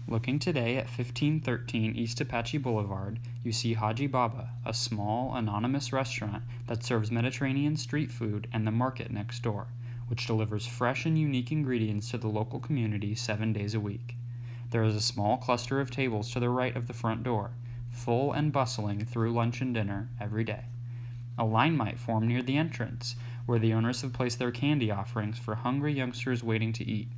Looking today at 1513 East Apache Boulevard, you see Haji Baba, a small, anonymous restaurant that serves Mediterranean street food and the market next door, which delivers fresh and unique ingredients to the local community 7 days a week. There is a small cluster of tables to the right of the front door, full and bustling through lunch and dinner every day. A line might form near the entrance, where the owners have placed their candy offerings for hungry youngsters waiting to eat.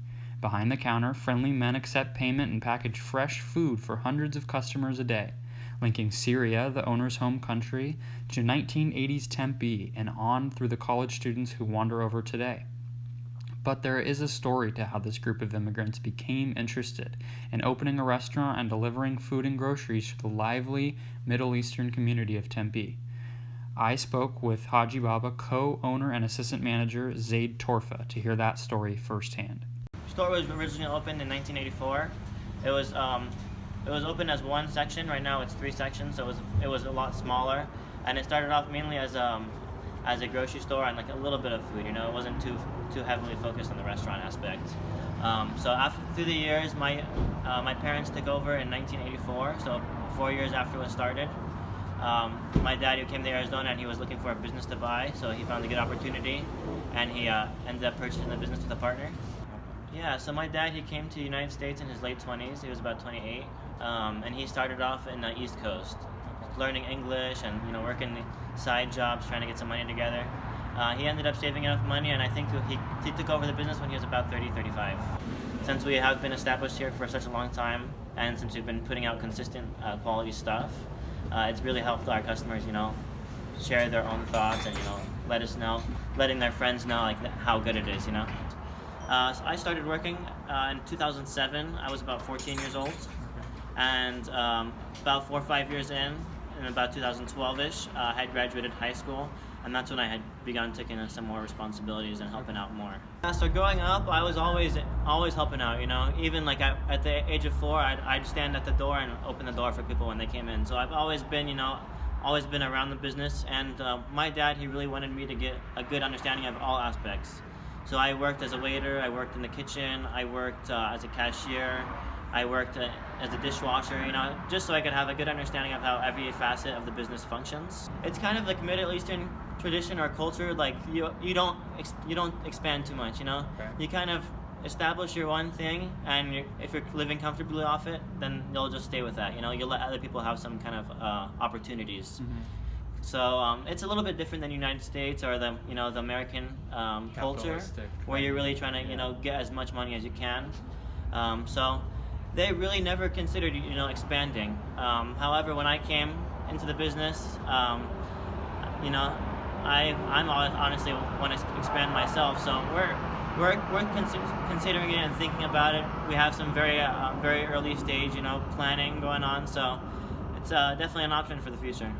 Behind the counter, friendly men accept payment and package fresh food for hundreds of customers a day, linking Syria, the owner's home country, to 1980s Tempe and on through the college students who wander over today. But there is a story to how this group of immigrants became interested in opening a restaurant and delivering food and groceries to the lively Middle Eastern community of Tempe. I spoke with Haji Baba co-owner and assistant manager Zaid Torfa to hear that story firsthand. The store was originally opened in 1984. It was opened as one section. Right now it's 3 sections, so it was a lot smaller. And it started off mainly as a grocery store and like a little bit of food. You know, it wasn't too heavily focused on the restaurant aspect. So through the years, my parents took over in 1984. So 4 years after it was started. My dad, who came to Arizona, and he was looking for a business to buy, so he found a good opportunity, and he ended up purchasing the business with a partner. Yeah, so my dad, he came to the United States in his late 20s. He was about 28, and he started off in the East Coast, learning English and working side jobs, trying to get some money together. He ended up saving enough money, and I think he took over the business when he was about 30, 35. Since we have been established here for such a long time, and since we've been putting out consistent quality stuff, it's really helped our customers, share their own thoughts and let us know, letting their friends know like how good it is, So I started working in 2007. I was about 14 years old, and about 4 or 5 years in about 2012-ish, I had graduated high school, and that's when I had begun taking on some more responsibilities and helping out more. So growing up, I was always helping out. Even like at the age of 4, I'd stand at the door and open the door for people when they came in. So I've always been, always been around the business. And my dad, he really wanted me to get a good understanding of all aspects. So I worked as a waiter, I worked in the kitchen, I worked as a cashier, I worked as a dishwasher, just so I could have a good understanding of how every facet of the business functions. It's kind of like Middle Eastern tradition or culture, like you don't expand too much, Okay. You kind of establish your one thing, and if you're living comfortably off it, then you'll just stay with that, You'll let other people have some kind of opportunities. Mm-hmm. So it's a little bit different than the United States or the the American culture, where you're really trying to get as much money as you can. So they really never considered expanding. However, when I came into the business, I'm honestly want to expand myself. So we're considering it and thinking about it. We have some very early stage planning going on. So it's definitely an option for the future.